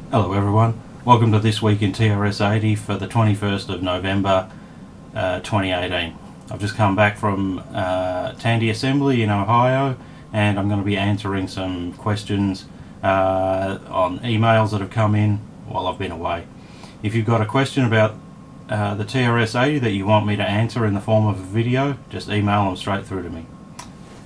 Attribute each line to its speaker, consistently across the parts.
Speaker 1: Hello everyone, welcome to This Week in TRS-80 for the 21st of November 2018. I've just come back from Tandy Assembly in Ohio, and I'm going to be answering some questions on emails that have come in while I've been away. If you've got a question about the TRS-80 that you want me to answer in the form of a video, just email them straight through to me.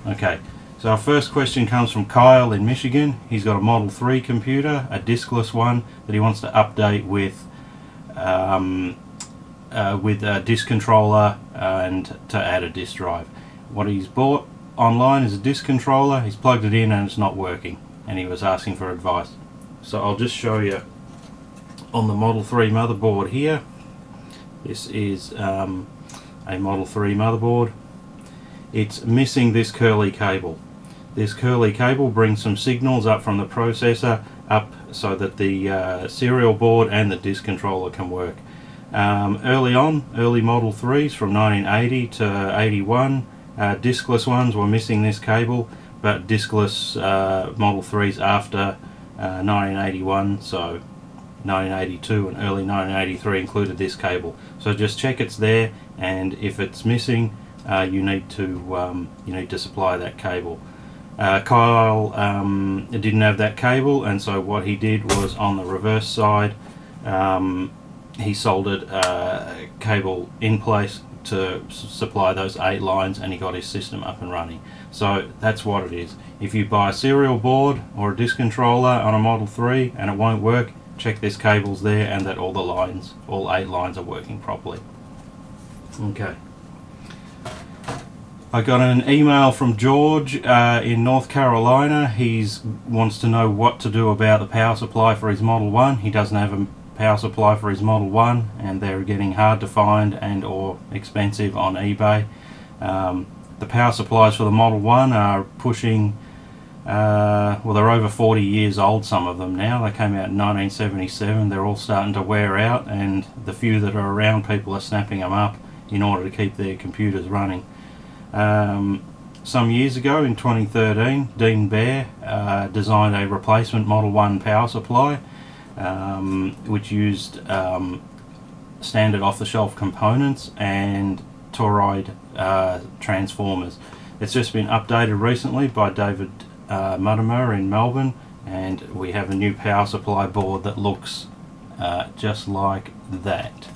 Speaker 1: Okay. So our first question comes from Kyle in Michigan. He's got a Model 3 computer, a diskless one, that he wants to update with a disk controller and to add a disk drive. What he's bought online is a disk controller. He's plugged it in and it's not working, and he was asking for advice. So I'll just show you on the Model 3 motherboard here. This is a Model 3 motherboard. It's missing this curly cable. This curly cable brings some signals up from the processor up so that the serial board and the disk controller can work. Early Model 3s from 1980 to 81, diskless ones were missing this cable, but diskless Model 3s after 1981, so 1982 and early 1983 included this cable. So just check it's there, and if it's missing, you need to supply that cable. Kyle didn't have that cable, and so what he did was on the reverse side he soldered a cable in place to supply those 8 lines, and he got his system up and running. So that's what it is. If you buy a serial board or a disk controller on a Model 3 and it won't work, check this cable's there and that all the lines, all 8 lines, are working properly. Okay. I got an email from George in North Carolina. He wants to know what to do about the power supply for his Model 1. He doesn't have a power supply for his Model 1, and they're getting hard to find and or expensive on eBay. The power supplies for the Model 1 are pushing, well, they're over 40 years old, some of them now. They came out in 1977. They're all starting to wear out, and the few that are around, people are snapping them up in order to keep their computers running. Some years ago in 2013, Dean Bear designed a replacement Model 1 power supply which used standard off-the-shelf components and toroid transformers. It's just been updated recently by David Muttimer in Melbourne, and we have a new power supply board that looks just like that.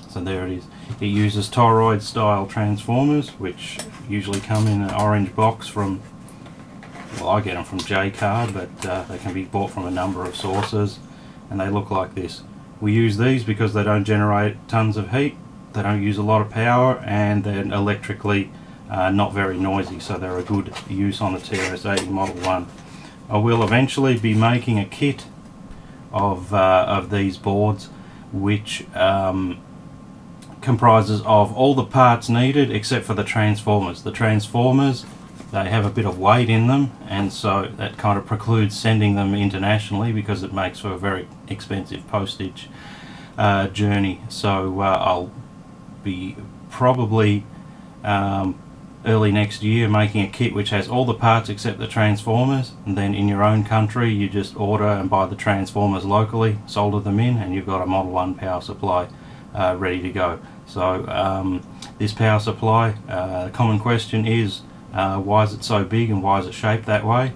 Speaker 1: So there it is. It uses toroid style transformers, which usually come in an orange box from, well, I get them from J-Card, but they can be bought from a number of sources, and they look like this. We use these because they don't generate tons of heat, they don't use a lot of power, and they're electrically not very noisy, so they're a good use on the TRS-80 Model 1. I will eventually be making a kit of these boards, which comprises of all the parts needed except for the transformers. The transformers, they have a bit of weight in them, and so that kind of precludes sending them internationally because it makes for a very expensive postage journey. So I'll be probably early next year making a kit which has all the parts except the transformers, and then in your own country you just order and buy the transformers locally, solder them in, and you've got a Model 1 power supply ready to go. So this power supply, the common question is, why is it so big and why is it shaped that way?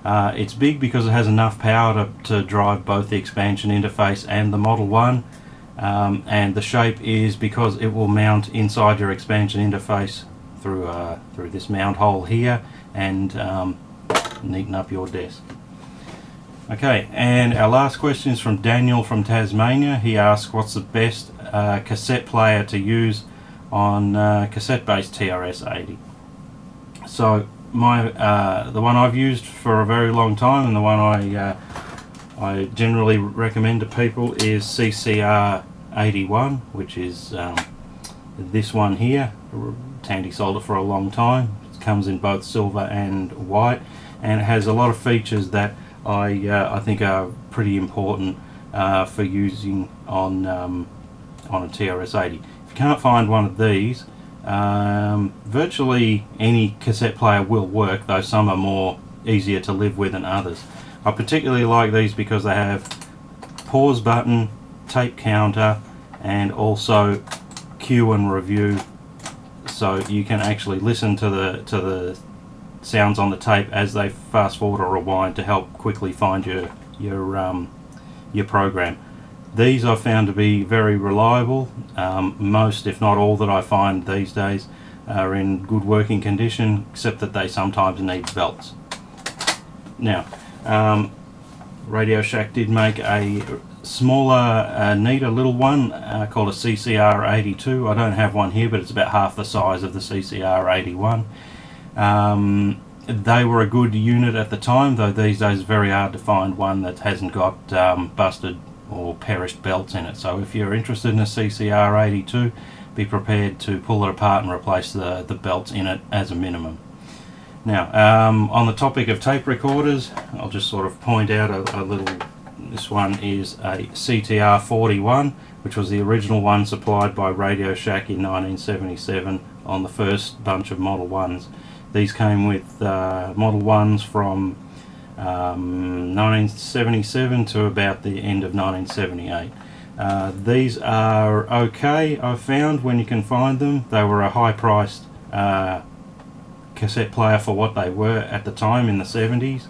Speaker 1: It's big because it has enough power to drive both the expansion interface and the Model 1, and the shape is because it will mount inside your expansion interface through this mount hole here, and neaten up your desk. Okay, and our last question is from Daniel from Tasmania. He asks, what's the best cassette player to use on cassette-based TRS-80? So the one I've used for a very long time, and the one I generally recommend to people, is CCR81, which is this one here. Tandy sold it for a long time. It comes in both silver and white, and it has a lot of features that I think are pretty important for using on a TRS-80. If you can't find one of these, virtually any cassette player will work, though some are more easier to live with than others. I particularly like these because they have pause button, tape counter, and also cue and review, so you can actually listen to the sounds on the tape as they fast forward or rewind to help quickly find your program. These I've found to be very reliable. Most, if not all, that I find these days are in good working condition, except that they sometimes need belts. Now, Radio Shack did make a smaller, neater little one called a CCR-82. I don't have one here, but it's about half the size of the CCR-81. They were a good unit at the time, though these days it's very hard to find one that hasn't got busted or perished belts in it. So if you're interested in a CCR-82, be prepared to pull it apart and replace the belts in it as a minimum. Now, on the topic of tape recorders, I'll just sort of point out a little. This one is a CTR-41, which was the original one supplied by Radio Shack in 1977 on the first bunch of Model 1s. These came with Model 1s from 1977 to about the end of 1978. These are okay, I've found, when you can find them. They were a high-priced cassette player for what they were at the time in the 70s.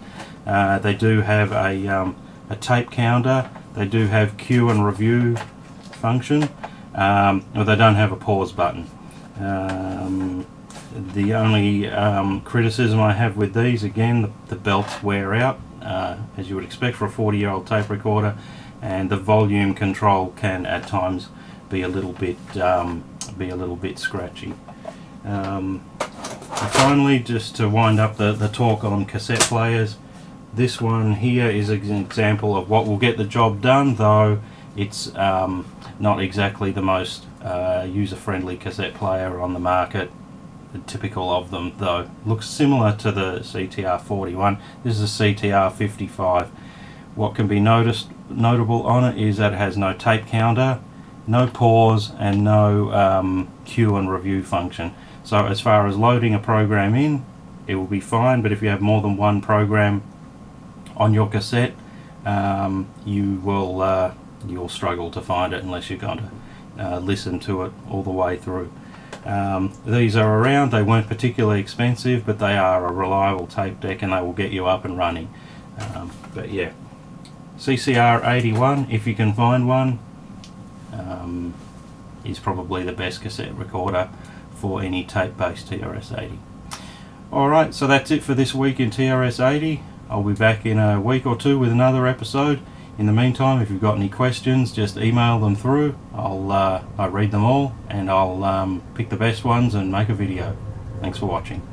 Speaker 1: They do have a tape counter. They do have cue and review function, or they don't have a pause button. The only criticism I have with these, again, the belts wear out, as you would expect for a 40-year-old tape recorder, and the volume control can at times be a little bit scratchy. And finally, just to wind up the talk on cassette players, this one here is an example of what will get the job done, though it's not exactly the most user-friendly cassette player on the market. Typical of them, though. Looks similar to the CTR-41. This is a CTR-55. What can be notable on it is that it has no tape counter, no pause, and no cue and review function. So as far as loading a program in, it will be fine, but if you have more than one program on your cassette, you'll struggle to find it unless you're going to listen to it all the way through. These are around. They weren't particularly expensive, but they are a reliable tape deck and they will get you up and running. But yeah, CCR-81, if you can find one, is probably the best cassette recorder for any tape-based TRS-80. Alright, so that's it for this week in TRS-80. I'll be back in a week or two with another episode. In the meantime, if you've got any questions, just email them through. I read them all, and I'll pick the best ones and make a video. Thanks for watching.